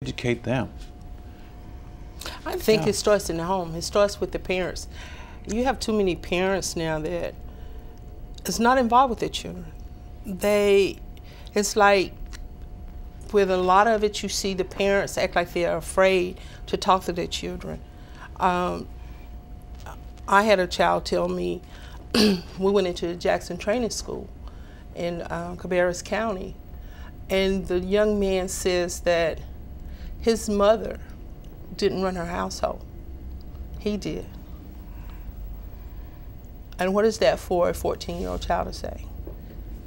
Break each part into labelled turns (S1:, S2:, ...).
S1: Educate them?
S2: I think it starts in the home. It starts with the parents. You have too many parents now that is not involved with their children. It's like with a lot of it, you see the parents act like they're afraid to talk to their children. I had a child tell me, we went into the Jackson Training School in Cabarrus County, and the young man says that his mother didn't run her household. He did. And what is that for a 14-year-old child to say?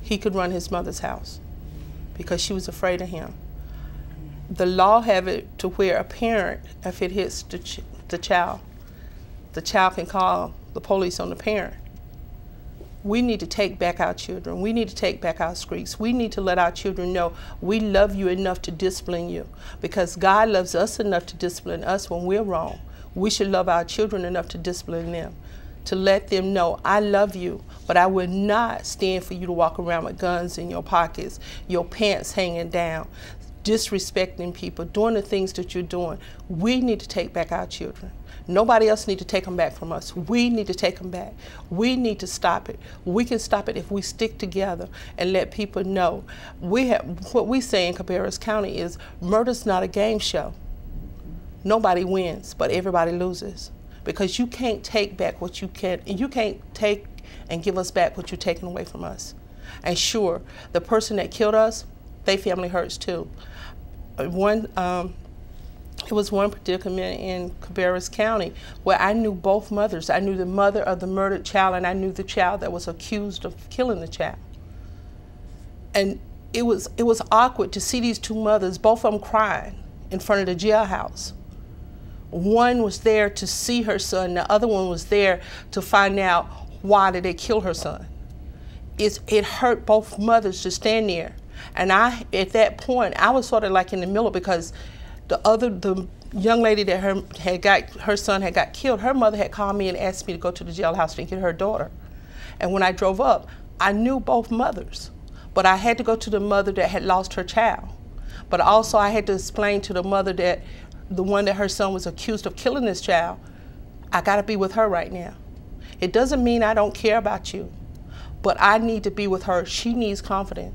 S2: He could run his mother's house because she was afraid of him. The law have it to where a parent, if it hits the child can call the police on the parent. We need to take back our children. We need to take back our streets. We need to let our children know we love you enough to discipline you, because God loves us enough to discipline us when we're wrong. We should love our children enough to discipline them, to let them know, I love you, but I will not stand for you to walk around with guns in your pockets, your pants hanging down, disrespecting people, doing the things that you're doing. We need to take back our children. Nobody else needs to take them back from us. We need to take them back. We need to stop it. We can stop it if we stick together and let people know. What we say in Cabarrus County is murder's not a game show. Nobody wins, but everybody loses. Because you can't take back what you can, and you can't take and give us back what you're taking away from us. And sure, the person that killed us, their family hurts too. It was one predicament in Cabarrus County where I knew both mothers. I knew the mother of the murdered child, and I knew the child that was accused of killing the child. And it was awkward to see these two mothers, both of them crying in front of the jailhouse. One was there to see her son, the other one was there to find out why did they kill her son. It hurt both mothers to stand there. And at that point, I was sort of like in the middle, because the young lady that her son had got killed, her mother had called me and asked me to go to the jailhouse to get her daughter. And when I drove up, I knew both mothers, but I had to go to the mother that had lost her child. But also I had to explain to the mother that the one that her son was accused of killing this child, I gotta be with her right now. It doesn't mean I don't care about you, but I need to be with her. She needs confidence.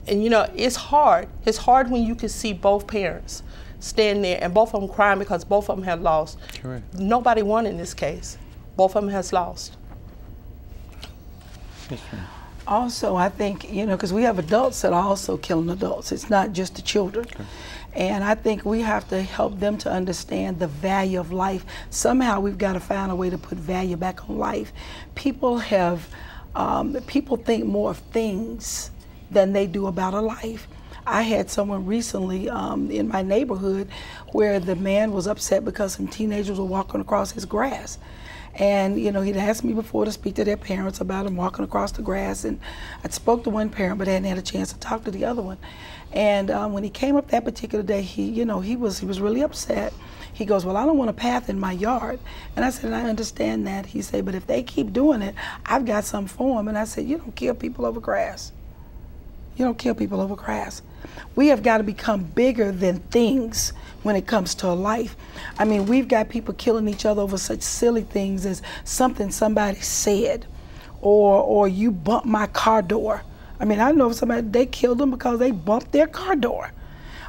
S2: And you know, it's hard. It's hard when you can see both parents stand there and both of them crying because both of them have lost.
S1: Correct.
S2: Nobody won in this case. Both of them has lost.
S1: Yes, ma'am.
S3: Also, I think, you know, because we have adults that are also killing adults. It's not just the children. Okay. And I think we have to help them to understand the value of life. Somehow we've got to find a way to put value back on life. People think more of things than they do about a life. I had someone recently in my neighborhood where the man was upset because some teenagers were walking across his grass. And you know, he'd asked me before to speak to their parents about him walking across the grass, and I spoke to one parent but hadn't had a chance to talk to the other one. And when he came up that particular day, he was really upset. He goes, well, I don't want a path in my yard. And I said, and I understand that. He said, but if they keep doing it, I've got something for them. And I said, you don't kill people over grass. You don't kill people over grass. We have got to become bigger than things when it comes to a life. I mean, we've got people killing each other over such silly things as something somebody said, or you bumped my car door. I mean, I know somebody, they killed them because they bumped their car door.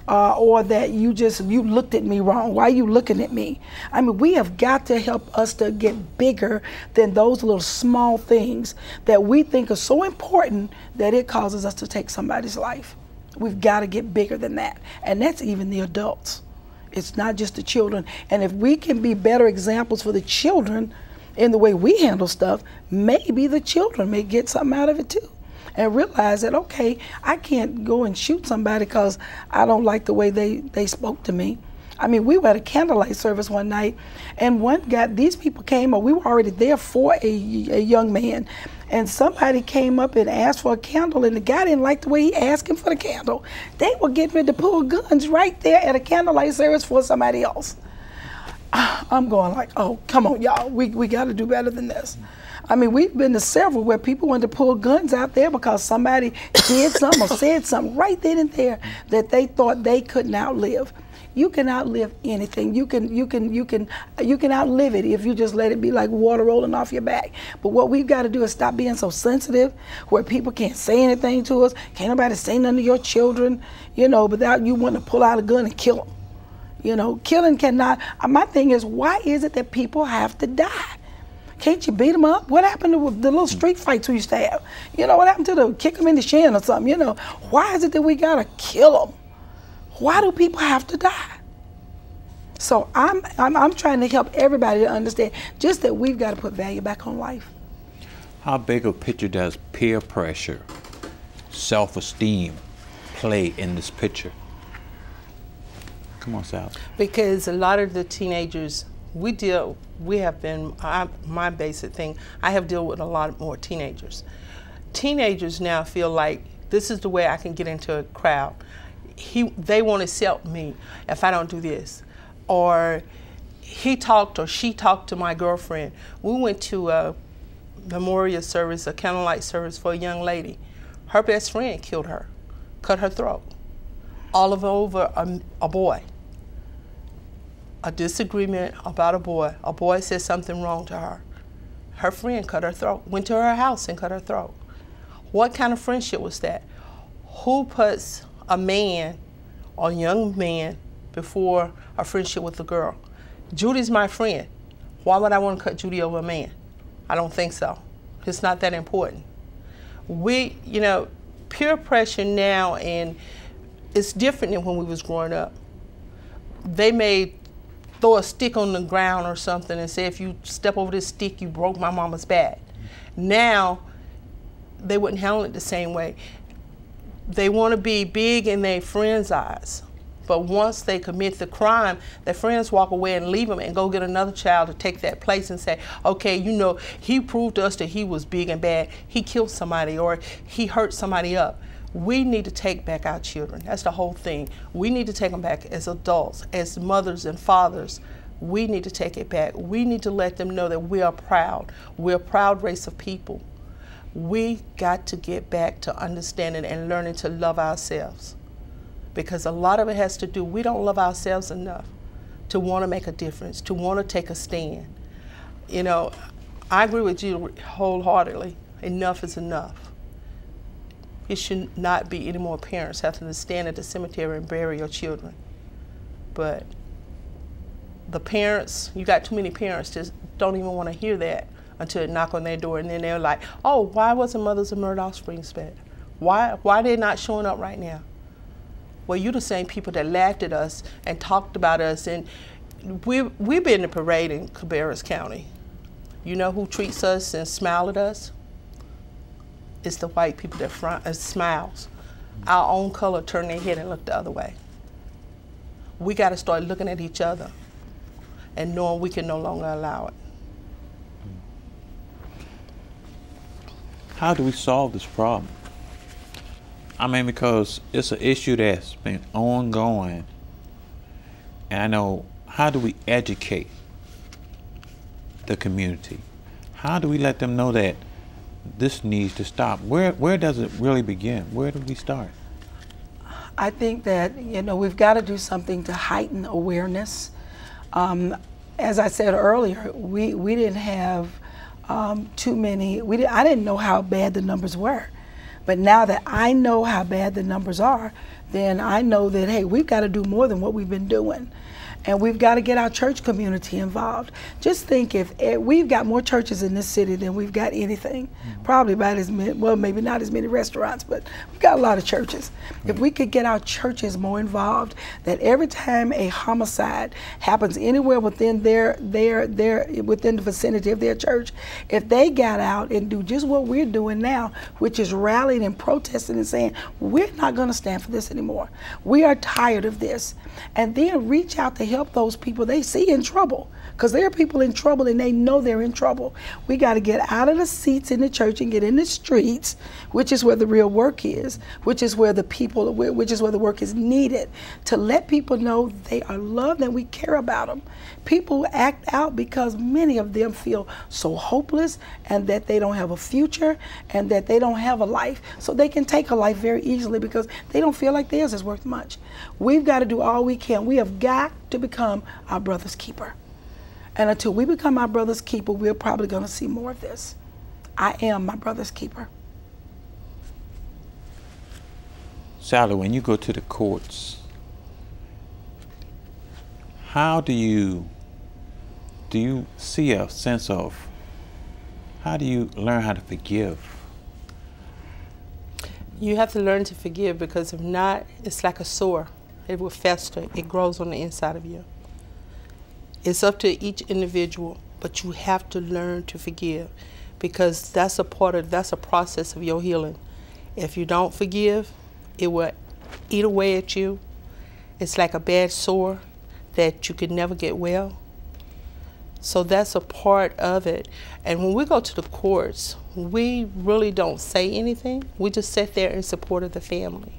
S3: Or that you looked at me wrong. Why are you looking at me? I mean, we have got to help us to get bigger than those little small things that we think are so important that it causes us to take somebody's life. We've got to get bigger than that. And that's even the adults. It's not just the children. And if we can be better examples for the children in the way we handle stuff, maybe the children may get something out of it too. And realize that, okay, I can't go and shoot somebody because I don't like the way they spoke to me. I mean, we were at a candlelight service one night, and these people came, or we were already there for a young man, and somebody came up and asked for a candle, and the guy didn't like the way he asked him for the candle. They were getting ready to pull guns right there at a candlelight service for somebody else. I'm going like, oh, come on, y'all, we got to do better than this. I mean, we've been to several where people wanted to pull guns out there because somebody did something or said something right then and there that they thought they couldn't outlive. You can outlive anything. You can outlive it if you just let it be like water rolling off your back. But what we've got to do is stop being so sensitive where people can't say anything to us. Can't nobody say nothing to your children, you know, without you wanting to pull out a gun and kill them. You know, killing cannot. My thing is, why is it that people have to die? Can't you beat them up? What happened to the little street fights we used to have? You know, what happened to the kick them in the shin or something? You know, why is it that we gotta kill them? Why do people have to die? So I'm trying to help everybody to understand just that we've got to put value back on life.
S1: How big a picture does peer pressure, self-esteem play in this picture? Come on, Sal.
S2: Because a lot of the teenagers my basic thing, I have dealt with a lot more teenagers. Teenagers now feel like this is the way I can get into a crowd. They won't accept me if I don't do this. Or he talked or she talked to my girlfriend. We went to a memorial service, a candlelight service for a young lady. Her best friend killed her, cut her throat, all over a boy. A disagreement about a boy. A boy said something wrong to her. Her friend cut her throat, went to her house and cut her throat. What kind of friendship was that? Who puts a man or a young man before a friendship with a girl? Judy's my friend. Why would I want to cut Judy over a man? I don't think so. It's not that important. You know, peer pressure now, and it's different than when we was growing up. They may throw a stick on the ground or something and say, if you step over this stick, you broke my mama's back. Now, they wouldn't handle it the same way. They want to be big in their friends' eyes. But once they commit the crime, their friends walk away and leave them and go get another child to take that place and say, okay, you know, he proved to us that he was big and bad. He killed somebody or he hurt somebody up. We need to take back our children. That's the whole thing. We need to take them back as adults, as mothers and fathers. We need to take it back. We need to let them know that we are proud. We're a proud race of people. We got to get back to understanding and learning to love ourselves. Because a lot of it has to do, we don't love ourselves enough to want to make a difference, to want to take a stand. You know, I agree with you wholeheartedly. Enough is enough. It should not be any more parents having to stand at the cemetery and bury your children. But the parents, you got too many parents just don't even want to hear that until it knock on their door, and then they're like, oh, why wasn't Mothers of Murdered Offspring spared? Why are they not showing up right now? Well, you're the same people that laughed at us and talked about us, and we've been in the parade in Cabarrus County. You know who treats us and smile at us? It's the white people that smiles. Our own color turn their head and look the other way. We got to start looking at each other and knowing we can no longer allow it.
S1: How do we solve this problem? I mean, because it's an issue that's been ongoing. And I know, how do we educate the community? How do we let them know that this needs to stop? Where does it really begin? Where do we start?
S3: I think that, you know, we've got to do something to heighten awareness. As I said earlier, we didn't have too many, I didn't know how bad the numbers were. But now that I know how bad the numbers are, then I know that, hey, we've got to do more than what we've been doing. And we've got to get our church community involved. Just think, if we've got more churches in this city than we've got anything. Probably about as many, well, maybe not as many restaurants, but we've got a lot of churches. If we could get our churches more involved, that every time a homicide happens anywhere within within the vicinity of their church, if they got out and do just what we're doing now, which is rallying and protesting and saying, we're not going to stand for this anymore. anymore. We are tired of this. And then reach out to help those people they see in trouble. Because there are people in trouble and they know they're in trouble. We got to get out of the seats in the church and get in the streets, which is where the real work is, which is where the people, which is where the work is needed, to let people know they are loved and we care about them. People act out because many of them feel so hopeless and that they don't have a future and that they don't have a life. So they can take a life very easily because they don't feel like theirs is worth much. We've got to do all we can. We have got to become our brother's keeper. And until we become our brother's keeper, we're probably going to see more of this. I am my brother's keeper.
S1: Sally, when you go to the courts, how do you see a sense of, how do you learn how to forgive?
S2: You have to learn to forgive, because if not, it's like a sore. It will fester. It grows on the inside of you. It's up to each individual, but you have to learn to forgive, because that's a process of your healing. If you don't forgive, it will eat away at you. It's like a bad sore that you could never get well. So that's a part of it. And when we go to the courts, we really don't say anything. We just sit there in support of the family.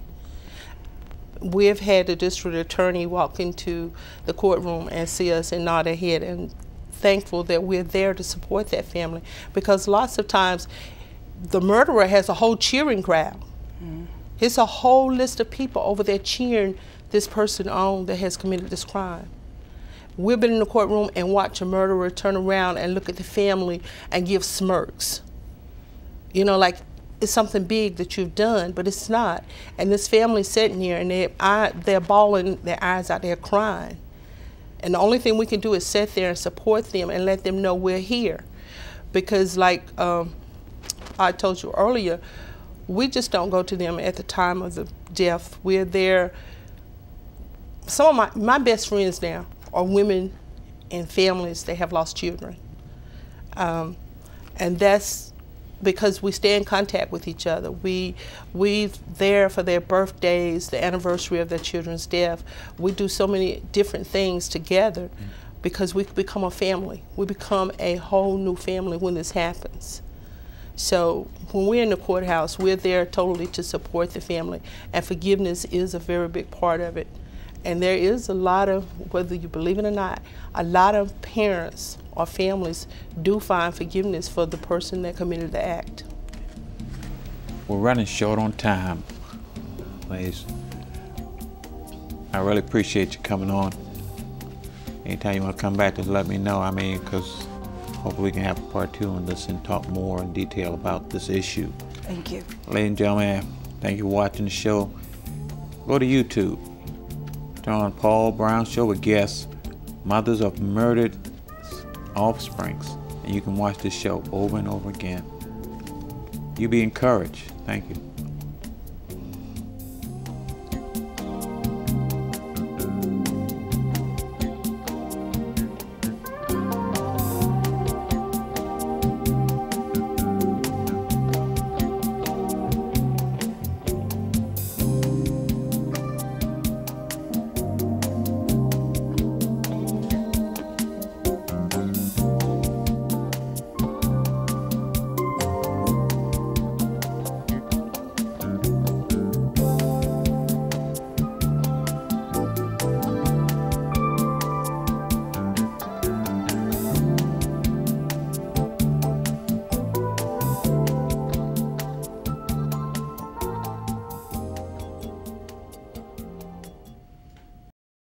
S2: We've had the district attorney walk into the courtroom and see us and nod their head, and thankful that we're there to support that family, because lots of times the murderer has a whole cheering crowd. It's a whole list of people over there cheering this person on that has committed this crime. We've been in the courtroom and watch a murderer turn around and look at the family and give smirks. You know, like it's something big that you've done, but it's not. And this family's sitting here and they're bawling their eyes out, they're crying. And the only thing we can do is sit there and support them and let them know we're here. Because like I told you earlier, we just don't go to them at the time of the death. We're there. Some of my best friends now are women and families that have lost children. And that's because we stay in contact with each other. We're there for their birthdays, the anniversary of their children's death. We do so many different things together because we become a family. We become a whole new family when this happens. So when we're in the courthouse, we're there totally to support the family, and forgiveness is a very big part of it. And there is a lot of, whether you believe it or not, a lot of parents or families do find forgiveness for the person that committed the act.
S1: We're running short on time, ladies. I really appreciate you coming on. Anytime you want to come back, just let me know. I mean, because hopefully we can have a part 2 on this and talk more in detail about this issue.
S3: Thank you.
S1: Ladies and gentlemen, thank you for watching the show. Go to YouTube. Turn on Paul Brown Show with guests, Mothers of Murdered Offspring, and you can watch this show over and over again. You be encouraged. Thank you.